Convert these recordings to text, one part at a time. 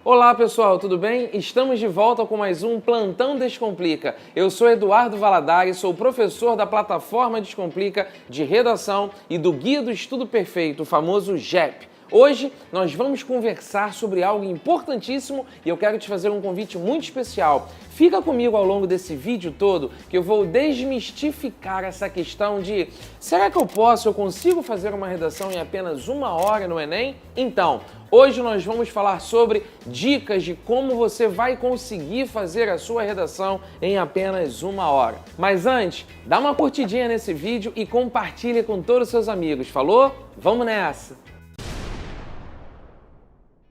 Olá pessoal, tudo bem? Estamos de volta com mais um Plantão Descomplica. Eu sou Eduardo Valadares, sou professor da plataforma Descomplica de redação e do Guia do Estudo Perfeito, o famoso GEP. Hoje nós vamos conversar sobre algo importantíssimo e eu quero te fazer um convite muito especial. Fica comigo ao longo desse vídeo todo que eu vou desmistificar essa questão de será que eu consigo fazer uma redação em apenas 1 hora no Enem? Então, hoje nós vamos falar sobre dicas de como você vai conseguir fazer a sua redação em apenas 1 hora. Mas antes, dá uma curtidinha nesse vídeo e compartilhe com todos os seus amigos. Falou? Vamos nessa!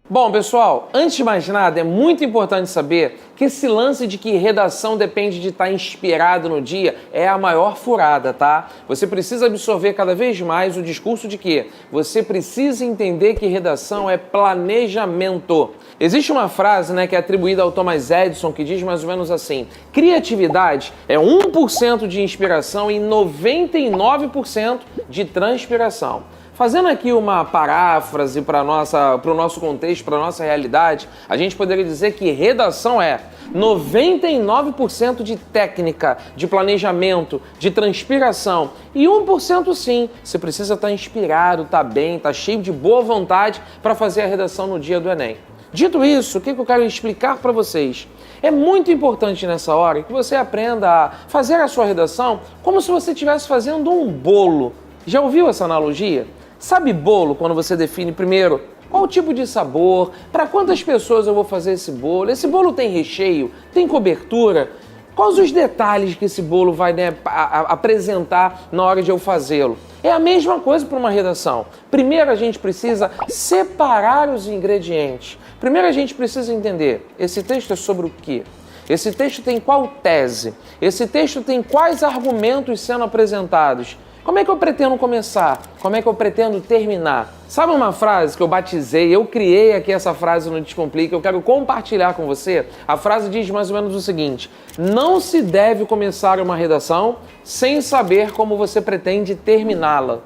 Bom, pessoal, antes de mais nada, é muito importante saber que esse lance de que redação depende de estar inspirado no dia é a maior furada, tá? Você precisa absorver cada vez mais o discurso de que você precisa entender que redação é planejamento. Existe uma frase, que é atribuída ao Thomas Edison que diz mais ou menos assim: criatividade é 1% de inspiração e 99% de transpiração. Fazendo aqui uma paráfrase para o nosso contexto, para a nossa realidade, a gente poderia dizer que redação é 99% de técnica, de planejamento, de transpiração e 1% sim, você precisa estar inspirado, estar bem, estar cheio de boa vontade para fazer a redação no dia do Enem. Dito isso, o que eu quero explicar para vocês? É muito importante nessa hora que você aprenda a fazer a sua redação como se você estivesse fazendo um bolo. Já ouviu essa analogia? Sabe bolo, quando você define primeiro qual tipo de sabor, para quantas pessoas eu vou fazer esse bolo, tem recheio, tem cobertura, quais os detalhes que esse bolo vai apresentar na hora de eu fazê-lo. É a mesma coisa para uma redação. Primeiro a gente precisa separar os ingredientes. Primeiro a gente precisa entender, esse texto é sobre o quê? Esse texto tem qual tese? Esse texto tem quais argumentos sendo apresentados? Como é que eu pretendo começar? Como é que eu pretendo terminar? Sabe uma frase que eu batizei, eu criei aqui essa frase no Descomplica, eu quero compartilhar com você? A frase diz mais ou menos o seguinte: não se deve começar uma redação sem saber como você pretende terminá-la.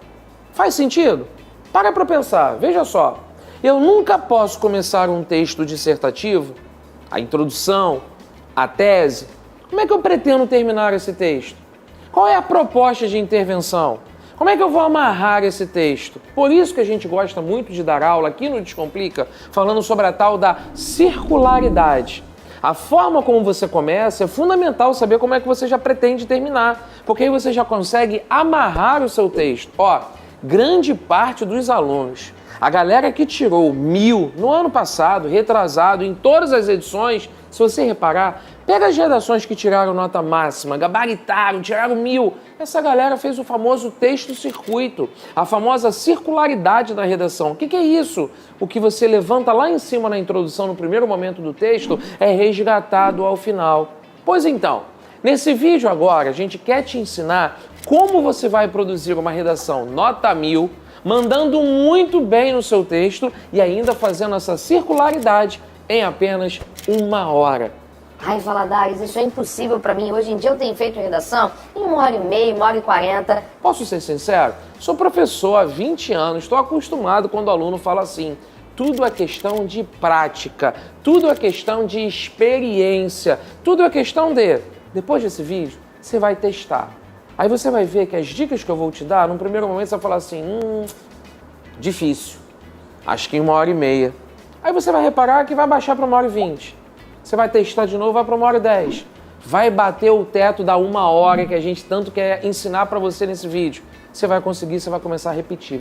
Faz sentido? Para pensar, veja só. Eu nunca posso começar um texto dissertativo, a introdução, a tese. Como é que eu pretendo terminar esse texto? Qual é a proposta de intervenção? Como é que eu vou amarrar esse texto? Por isso que a gente gosta muito de dar aula aqui no Descomplica, falando sobre a tal da circularidade. A forma como você começa é fundamental saber como é que você já pretende terminar, porque aí você já consegue amarrar o seu texto. Grande parte dos alunos, a galera que tirou 1000 no ano passado, retrasado, em todas as edições, se você reparar, pega as redações que tiraram nota máxima, gabaritaram, tiraram 1000. Essa galera fez o famoso texto-circuito, a famosa circularidade da redação. O que é isso? O que você levanta lá em cima na introdução, no primeiro momento do texto, é resgatado ao final. Pois então, nesse vídeo agora, a gente quer te ensinar como você vai produzir uma redação nota 1000, mandando muito bem no seu texto e ainda fazendo essa circularidade em apenas 1 hora. Ai, Valadares, isso é impossível para mim. Hoje em dia eu tenho feito redação em 1h30, 1h40. Posso ser sincero? Sou professor há 20 anos, estou acostumado quando o aluno fala assim: tudo é questão de prática, tudo é questão de experiência, tudo é questão de... Depois desse vídeo, você vai testar. Aí você vai ver que as dicas que eu vou te dar, num primeiro momento você vai falar assim, difícil, acho que em 1h30. Aí você vai reparar que vai baixar para 1h20. Você vai testar de novo, vai para 1h10. Vai bater o teto da 1 hora que a gente tanto quer ensinar para você nesse vídeo. Você vai conseguir, você vai começar a repetir,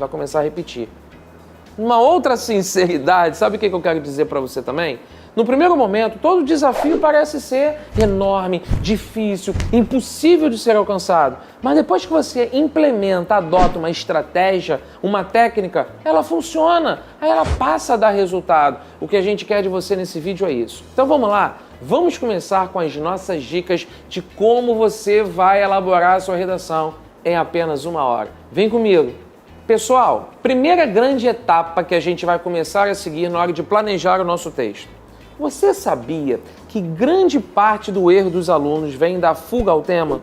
Uma outra sinceridade, sabe o que eu quero dizer para você também? No primeiro momento, todo desafio parece ser enorme, difícil, impossível de ser alcançado. Mas depois que você implementa, adota uma estratégia, uma técnica, ela funciona, aí ela passa a dar resultado. O que a gente quer de você nesse vídeo é isso. Então vamos lá, vamos começar com as nossas dicas de como você vai elaborar a sua redação em apenas 1 hora. Vem comigo. Pessoal, primeira grande etapa que a gente vai começar a seguir na hora de planejar o nosso texto. Você sabia que grande parte do erro dos alunos vem da fuga ao tema?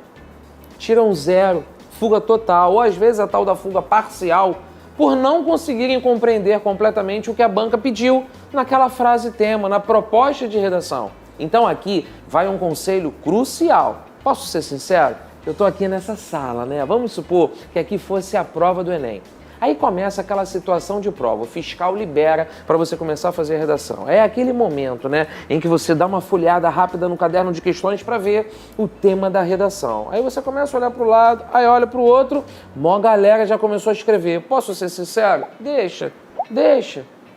Tiram 0, fuga total, ou às vezes a tal da fuga parcial. por não conseguirem compreender completamente o que a banca pediu naquela frase tema, na proposta de redação. Então aqui vai um conselho crucial. Posso ser sincero? Eu estou aqui nessa sala, né? Vamos supor que aqui fosse a prova do Enem. Aí começa aquela situação de prova, o fiscal libera para você começar a fazer a redação. É aquele momento, né, em que você dá uma folheada rápida no caderno de questões para ver o tema da redação. Aí você começa a olhar para o lado, aí olha para o outro, mó galera já começou a escrever. Posso ser sincero? Deixa,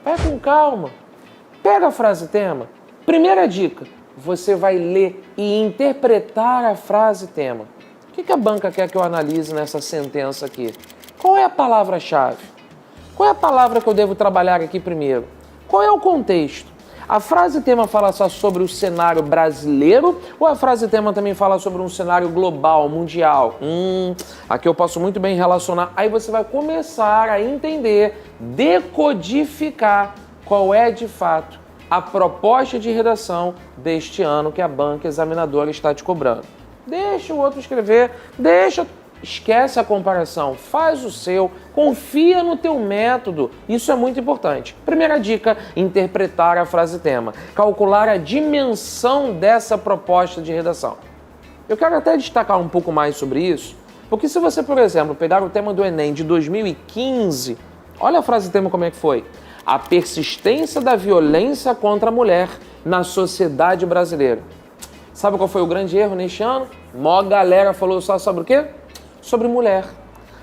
vai com calma. Pega a frase tema. Primeira dica, você vai ler e interpretar a frase tema. O que a banca quer que eu analise nessa sentença aqui? Qual é a palavra-chave? Qual é a palavra que eu devo trabalhar aqui primeiro? Qual é o contexto? A frase tema fala só sobre o cenário brasileiro ou a frase tema também fala sobre um cenário global, mundial? Aqui eu posso muito bem relacionar. Aí você vai começar a entender, decodificar qual é de fato a proposta de redação deste ano que a banca examinadora está te cobrando. Deixa o outro escrever, esquece a comparação, faz o seu, confia no teu método, isso é muito importante. Primeira dica, interpretar a frase tema, calcular a dimensão dessa proposta de redação. Eu quero até destacar um pouco mais sobre isso, porque se você, por exemplo, pegar o tema do Enem de 2015, olha a frase tema como é que foi. A persistência da violência contra a mulher na sociedade brasileira. Sabe qual foi o grande erro neste ano? Mó galera falou só sobre o quê? Sobre mulher.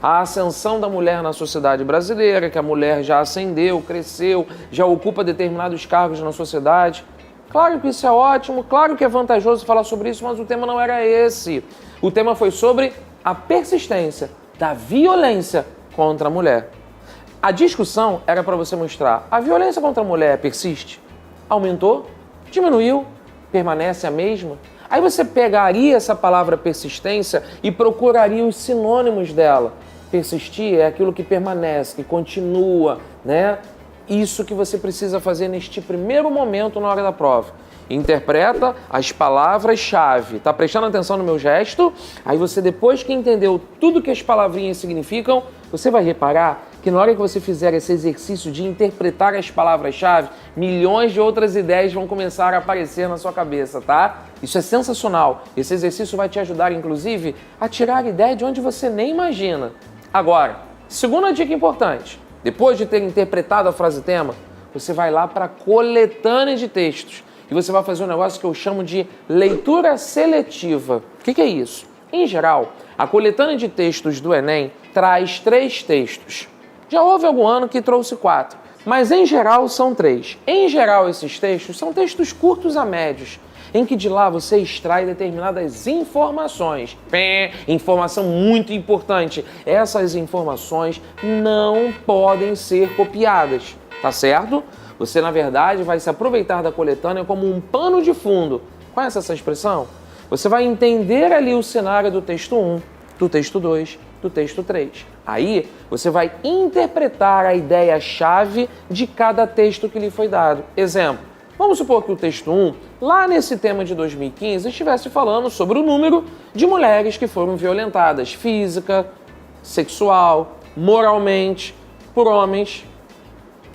A ascensão da mulher na sociedade brasileira, que a mulher já ascendeu, cresceu, já ocupa determinados cargos na sociedade. Claro que isso é ótimo, claro que é vantajoso falar sobre isso, mas o tema não era esse. O tema foi sobre a persistência da violência contra a mulher. A discussão era para você mostrar, a violência contra a mulher persiste? Aumentou? Diminuiu? Permanece a mesma? Aí você pegaria essa palavra persistência e procuraria os sinônimos dela. Persistir é aquilo que permanece, que continua, né? Isso que você precisa fazer neste primeiro momento na hora da prova. Interpreta as palavras-chave. Tá prestando atenção no meu gesto? Aí você, depois que entendeu tudo que as palavrinhas significam, você vai reparar que na hora que você fizer esse exercício de interpretar as palavras-chave, milhões de outras ideias vão começar a aparecer na sua cabeça, tá? Isso é sensacional. Esse exercício vai te ajudar, inclusive, a tirar a ideia de onde você nem imagina. Agora, segunda dica importante. Depois de ter interpretado a frase tema, você vai lá para a coletânea de textos e você vai fazer um negócio que eu chamo de leitura seletiva. O que é isso? Em geral, a coletânea de textos do Enem traz 3 textos. Já houve algum ano que trouxe 4, mas em geral são 3. Em geral, esses textos são textos curtos a médios, em que de lá você extrai determinadas informações. Informação muito importante. Essas informações não podem ser copiadas, tá certo? Você, na verdade, vai se aproveitar da coletânea como um pano de fundo. Conhece essa expressão? Você vai entender ali o cenário do texto 1, do texto 2, do texto 3. Aí, você vai interpretar a ideia-chave de cada texto que lhe foi dado. Exemplo, vamos supor que o texto 1, lá nesse tema de 2015, estivesse falando sobre o número de mulheres que foram violentadas física, sexual, moralmente, por homens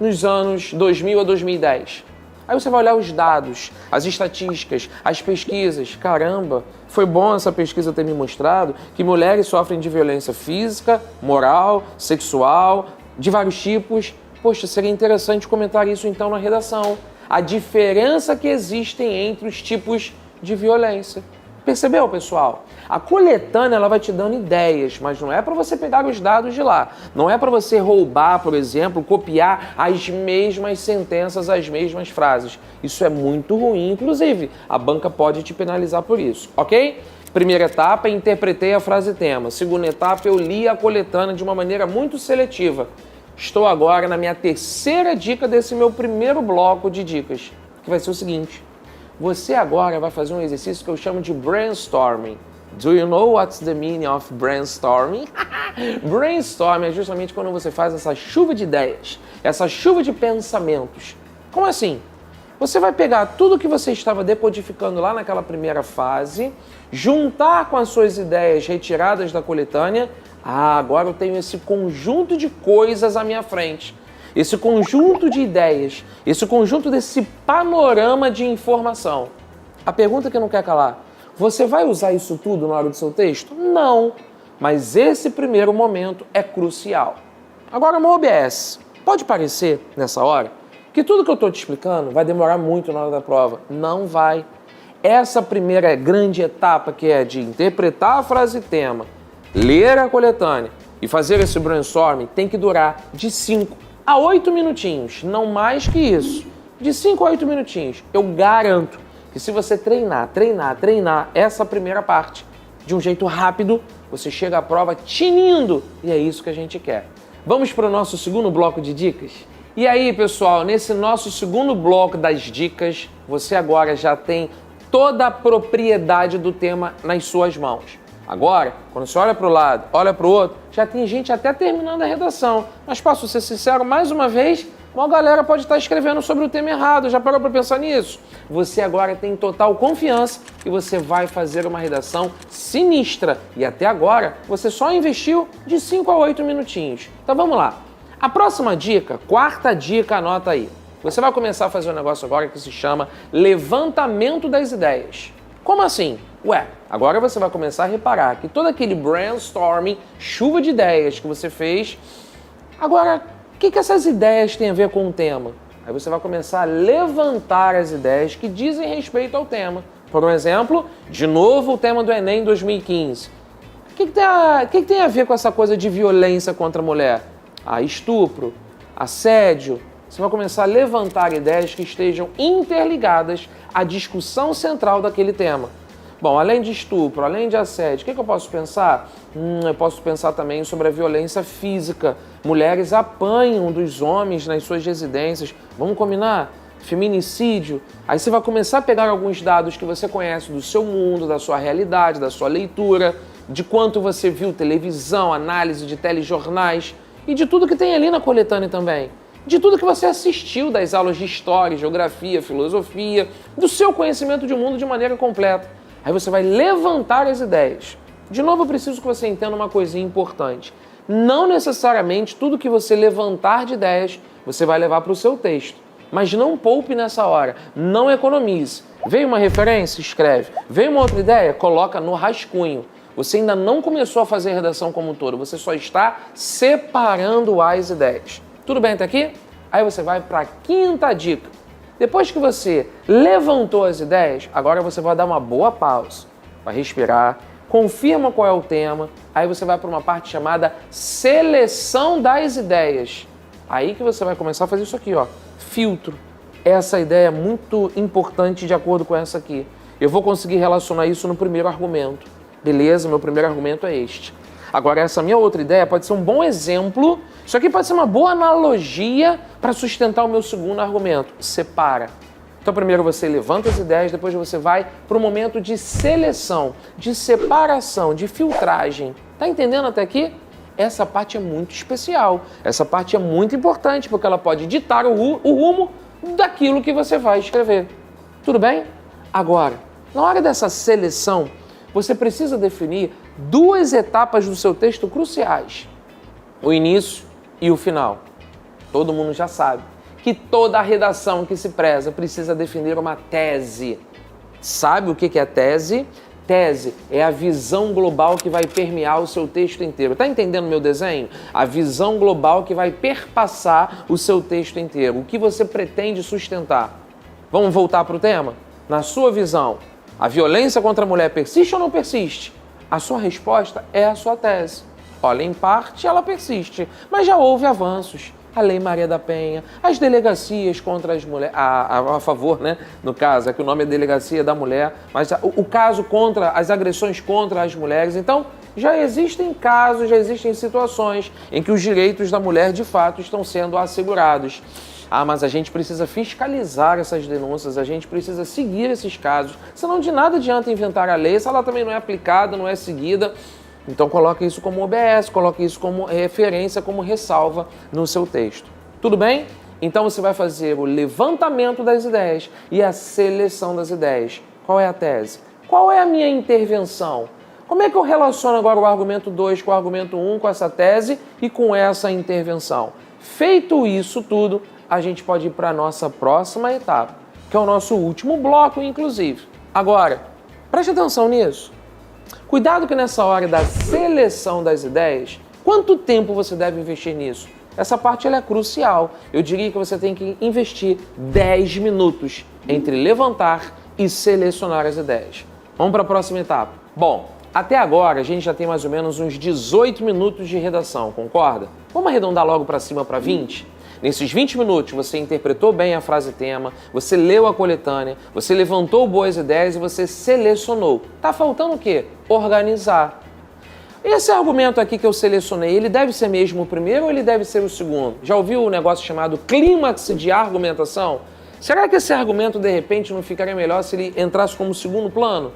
nos anos 2000 a 2010. Aí você vai olhar os dados, as estatísticas, as pesquisas. Caramba, foi bom essa pesquisa ter me mostrado que mulheres sofrem de violência física, moral, sexual, de vários tipos. Poxa, seria interessante comentar isso então na redação. A diferença que existem entre os tipos de violência. Percebeu, pessoal? A coletânea ela vai te dando ideias, mas não é para você pegar os dados de lá. Não é para você roubar, por exemplo, copiar as mesmas sentenças, as mesmas frases. Isso é muito ruim, inclusive. A banca pode te penalizar por isso, ok? Primeira etapa, interpretei a frase tema. Segunda etapa, eu li a coletânea de uma maneira muito seletiva. Estou agora na minha terceira dica desse meu primeiro bloco de dicas, que vai ser o seguinte. Você agora vai fazer um exercício que eu chamo de brainstorming. Do you know what's the meaning of brainstorming? Brainstorming é justamente quando você faz essa chuva de ideias, essa chuva de pensamentos. Como assim? Você vai pegar tudo que você estava decodificando lá naquela primeira fase, juntar com as suas ideias retiradas da coletânea. Agora eu tenho esse conjunto de coisas à minha frente, esse conjunto de ideias, esse conjunto desse panorama de informação. A pergunta que não quer calar: você vai usar isso tudo na hora do seu texto? Não, mas esse primeiro momento é crucial. Agora, no OBS, pode parecer, nessa hora, que tudo que eu estou te explicando vai demorar muito na hora da prova. Não vai. Essa primeira grande etapa, que é de interpretar a frase tema, ler a coletânea e fazer esse brainstorming, tem que durar de 5 a 8 minutinhos, não mais que isso. De 5 a 8 minutinhos. Eu garanto que se você treinar essa primeira parte de um jeito rápido, você chega à prova tinindo, e é isso que a gente quer. Vamos para o nosso segundo bloco de dicas? E aí, pessoal, nesse nosso segundo bloco das dicas, você agora já tem toda a propriedade do tema nas suas mãos. Agora, quando você olha para o lado, olha para o outro, já tem gente até terminando a redação. Mas posso ser sincero, mais uma vez, uma galera pode estar escrevendo sobre o tema errado. Já parou para pensar nisso? Você agora tem total confiança que você vai fazer uma redação sinistra. E até agora, você só investiu de 5 a 8 minutinhos. Então vamos lá. A próxima dica, quarta dica, anota aí. Você vai começar a fazer um negócio agora que se chama levantamento das ideias. Como assim? Ué, agora você vai começar a reparar que todo aquele brainstorming, chuva de ideias que você fez, agora, o que essas ideias têm a ver com o tema? Aí você vai começar a levantar as ideias que dizem respeito ao tema. Por exemplo, de novo o tema do Enem 2015. O que tem a ver com essa coisa de violência contra a mulher? Estupro, assédio. Você vai começar a levantar ideias que estejam interligadas à discussão central daquele tema. Bom, além de estupro, além de assédio, o que eu posso pensar? Eu posso pensar também sobre a violência física. Mulheres apanham dos homens nas suas residências. Vamos combinar? Feminicídio. Aí você vai começar a pegar alguns dados que você conhece do seu mundo, da sua realidade, da sua leitura, de quanto você viu televisão, análise de telejornais e de tudo que tem ali na coletânea também. De tudo que você assistiu das aulas de história, geografia, filosofia, do seu conhecimento de mundo de maneira completa. Aí você vai levantar as ideias. De novo, eu preciso que você entenda uma coisinha importante. Não necessariamente tudo que você levantar de ideias, você vai levar para o seu texto. Mas não poupe nessa hora, não economize. Veio uma referência? Escreve. Veio uma outra ideia? Coloca no rascunho. Você ainda não começou a fazer a redação como um todo, você só está separando as ideias. Tudo bem até aqui? Aí você vai para a quinta dica. Depois que você levantou as ideias, agora você vai dar uma boa pausa, vai respirar, confirma qual é o tema, aí você vai para uma parte chamada seleção das ideias. Aí que você vai começar a fazer isso aqui, ó, filtro. Essa ideia é muito importante de acordo com essa aqui. Eu vou conseguir relacionar isso no primeiro argumento. Beleza, meu primeiro argumento é este. Agora, essa minha outra ideia pode ser um bom exemplo, isso aqui pode ser uma boa analogia para sustentar o meu segundo argumento. Separa. Então, primeiro você levanta as ideias, depois você vai para o momento de seleção, de separação, de filtragem. Tá entendendo até aqui? Essa parte é muito especial. Essa parte é muito importante, porque ela pode ditar o rumo daquilo que você vai escrever. Tudo bem? Agora, na hora dessa seleção, você precisa definir duas etapas do seu texto cruciais: o início e o final. Todo mundo já sabe que toda a redação que se preza precisa definir uma tese. Sabe o que é tese? Tese é a visão global que vai permear o seu texto inteiro. Tá entendendo meu desenho? A visão global que vai perpassar o seu texto inteiro. O que você pretende sustentar? Vamos voltar para o tema? Na sua visão, a violência contra a mulher persiste ou não persiste? A sua resposta é a sua tese. Olha, em parte ela persiste, mas já houve avanços. A Lei Maria da Penha, as delegacias contra as mulheres, a favor, né? No caso, aqui o nome é Delegacia da Mulher, mas o caso contra as agressões contra as mulheres. Então, já existem casos, já existem situações em que os direitos da mulher, de fato, estão sendo assegurados. Mas a gente precisa fiscalizar essas denúncias, a gente precisa seguir esses casos, senão de nada adianta inventar a lei se ela também não é aplicada, não é seguida. Então coloque isso como OBS, coloque isso como referência, como ressalva no seu texto. Tudo bem? Então você vai fazer o levantamento das ideias e a seleção das ideias. Qual é a tese? Qual é a minha intervenção? Como é que eu relaciono agora o argumento 2 com o argumento 1, com essa tese e com essa intervenção? Feito isso tudo, a gente pode ir para a nossa próxima etapa, que é o nosso último bloco, inclusive. Agora, preste atenção nisso. Cuidado que nessa hora da seleção das ideias, quanto tempo você deve investir nisso? Essa parte ela é crucial. Eu diria que você tem que investir 10 minutos entre levantar e selecionar as ideias. Vamos para a próxima etapa. Bom, até agora a gente já tem mais ou menos uns 18 minutos de redação, concorda? Vamos arredondar logo para cima para 20? Nesses 20 minutos você interpretou bem a frase tema, você leu a coletânea, você levantou boas ideias e você selecionou. Tá faltando o quê? Organizar. Esse argumento aqui que eu selecionei, ele deve ser mesmo o primeiro ou ele deve ser o segundo? Já ouviu o negócio chamado clímax de argumentação? Será que esse argumento, de repente, não ficaria melhor se ele entrasse como segundo plano?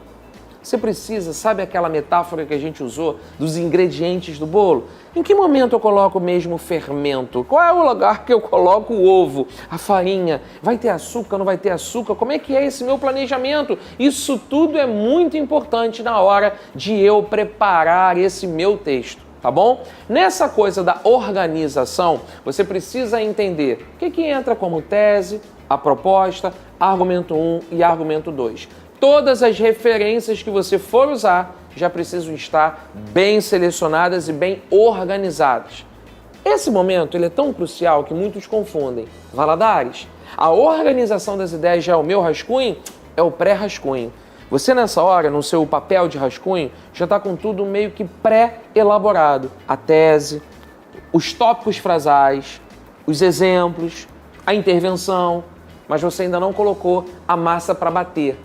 Você precisa, sabe aquela metáfora que a gente usou dos ingredientes do bolo? Em que momento eu coloco mesmo o fermento? Qual é o lugar que eu coloco o ovo, a farinha? Vai ter açúcar, não vai ter açúcar? Como é que é esse meu planejamento? Isso tudo é muito importante na hora de eu preparar esse meu texto, tá bom? Nessa coisa da organização, você precisa entender o que entra como tese, a proposta, argumento 1 e argumento 2. Todas as referências que você for usar já precisam estar bem selecionadas e bem organizadas. Esse momento ele é tão crucial que muitos confundem. Valadares, a organização das ideias já é o meu rascunho? É o pré-rascunho. Você nessa hora, no seu papel de rascunho, já está com tudo meio que pré-elaborado. A tese, os tópicos frasais, os exemplos, a intervenção, mas você ainda não colocou a massa para bater.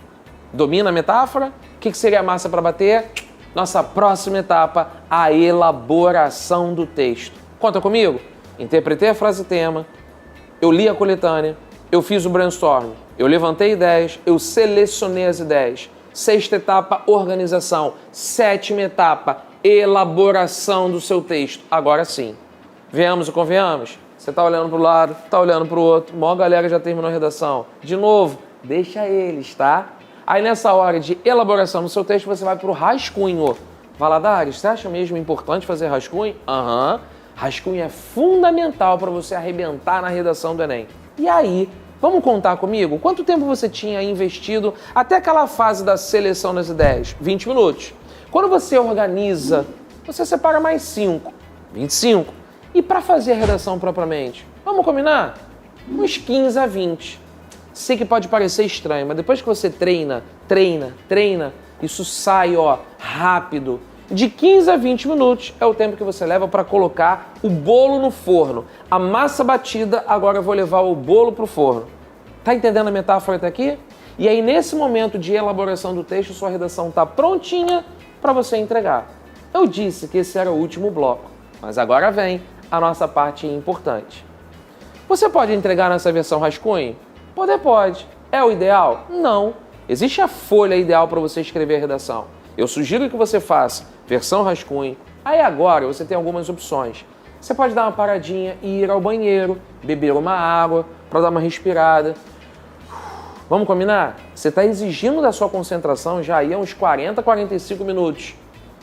Domina a metáfora? O que seria a massa para bater? Nossa próxima etapa, a elaboração do texto. Conta comigo? Interpretei a frase tema, eu li a coletânea, eu fiz o brainstorm, eu levantei ideias, eu selecionei as ideias. Sexta etapa, organização. Sétima etapa, elaboração do seu texto. Agora sim. Venhamos e convenhamos? Você está olhando para o lado, está olhando para o outro, a maior galera já terminou a redação. De novo, deixa eles, tá? Aí nessa hora de elaboração do seu texto, você vai para o rascunho. Valadares, você acha mesmo importante fazer rascunho? Aham. Rascunho é fundamental para você arrebentar na redação do Enem. E aí, vamos contar comigo? Quanto tempo você tinha investido até aquela fase da seleção das ideias? 20 minutos. Quando você organiza, você separa mais 5, 25. E para fazer a redação propriamente? Vamos combinar? Uns 15 a 20. Sei que pode parecer estranho, mas depois que você treina, isso sai, rápido. De 15 a 20 minutos é o tempo que você leva para colocar o bolo no forno. A massa batida, agora eu vou levar o bolo para o forno. Tá entendendo a metáfora até aqui? E aí, nesse momento de elaboração do texto, sua redação está prontinha para você entregar. Eu disse que esse era o último bloco, mas agora vem a nossa parte importante. Você pode entregar nessa versão rascunho? Pode. É o ideal? Não. Existe a folha ideal para você escrever a redação. Eu sugiro que você faça versão rascunho. Aí agora você tem algumas opções. Você pode dar uma paradinha e ir ao banheiro, beber uma água para dar uma respirada. Vamos combinar? Você está exigindo da sua concentração já aí há uns 40, 45 minutos.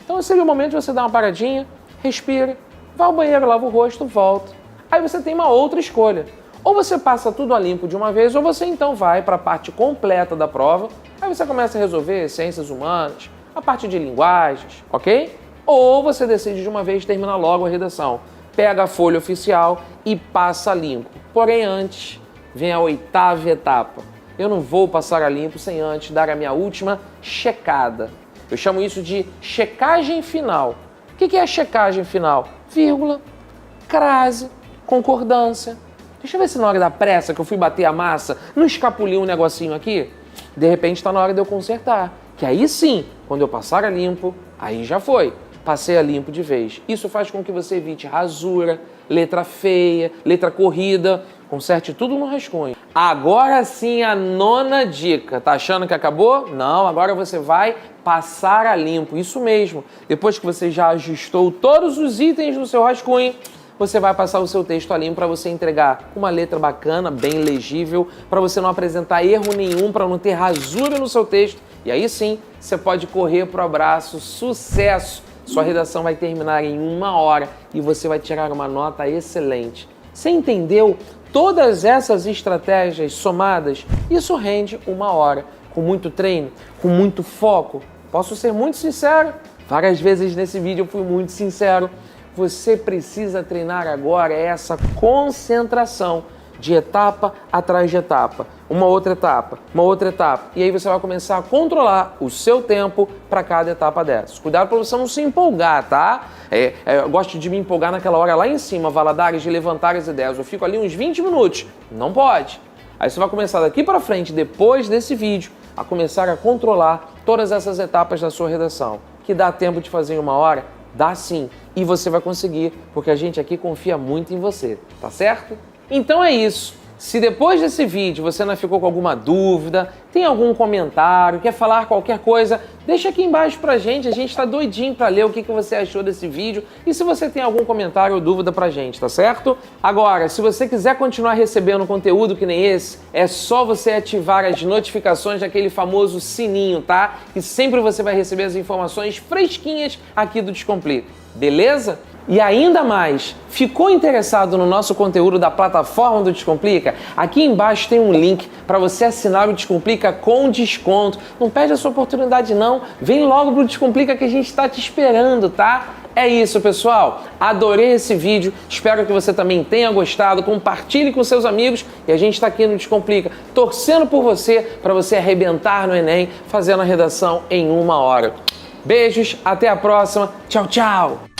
Então seria o momento de você dar uma paradinha, respira, vai ao banheiro, lava o rosto, volta. Aí você tem uma outra escolha. Ou você passa tudo a limpo de uma vez, ou você então vai para a parte completa da prova, aí você começa a resolver ciências humanas, a parte de linguagens, ok? Ou você decide de uma vez terminar logo a redação. Pega a folha oficial e passa a limpo. Porém, antes, vem a oitava etapa. Eu não vou passar a limpo sem antes dar a minha última checada. Eu chamo isso de checagem final. O que é a checagem final? Vírgula, crase, concordância. Deixa eu ver se na hora da pressa que eu fui bater a massa, não escapuliu um negocinho aqui? De repente está na hora de eu consertar. Que aí sim, quando eu passar a limpo, aí já foi. Passei a limpo de vez. Isso faz com que você evite rasura, letra feia, letra corrida. Conserte tudo no rascunho. Agora sim a nona dica. Tá achando que acabou? Não, agora você vai passar a limpo. Isso mesmo. Depois que você já ajustou todos os itens do seu rascunho, você vai passar o seu texto a limpo para você entregar uma letra bacana, bem legível, para você não apresentar erro nenhum, para não ter rasura no seu texto. E aí sim, você pode correr pro abraço, sucesso! Sua redação vai terminar em 1 hora e você vai tirar uma nota excelente. Você entendeu? Todas essas estratégias somadas, isso rende 1 hora. Com muito treino, com muito foco. Posso ser muito sincero? Várias vezes nesse vídeo eu fui muito sincero. Você precisa treinar agora essa concentração de etapa atrás de etapa. Uma outra etapa, uma outra etapa. E aí você vai começar a controlar o seu tempo para cada etapa dessas. Cuidado para você não se empolgar, tá? Eu gosto de me empolgar naquela hora lá em cima, Valadares, de levantar as ideias. Eu fico ali uns 20 minutos. Não pode. Aí você vai começar daqui para frente, depois desse vídeo, a começar a controlar todas essas etapas da sua redação. Que dá tempo de fazer em 1 hora? Dá sim. E você vai conseguir, porque a gente aqui confia muito em você, tá certo? Então é isso. Se depois desse vídeo você ainda ficou com alguma dúvida, tem algum comentário, quer falar qualquer coisa, deixa aqui embaixo pra gente. A gente tá doidinho pra ler o que você achou desse vídeo e se você tem algum comentário ou dúvida pra gente, tá certo? Agora, se você quiser continuar recebendo conteúdo que nem esse, é só você ativar as notificações daquele famoso sininho, tá? E sempre você vai receber as informações fresquinhas aqui do Descomplica, beleza? E ainda mais, ficou interessado no nosso conteúdo da plataforma do Descomplica? Aqui embaixo tem um link para você assinar o Descomplica com desconto. Não perde essa oportunidade não, vem logo pro Descomplica que a gente está te esperando, tá? É isso, pessoal. Adorei esse vídeo, espero que você também tenha gostado, compartilhe com seus amigos e a gente está aqui no Descomplica, torcendo por você, para você arrebentar no Enem, fazendo a redação em 1 hora. Beijos, até a próxima, tchau, tchau!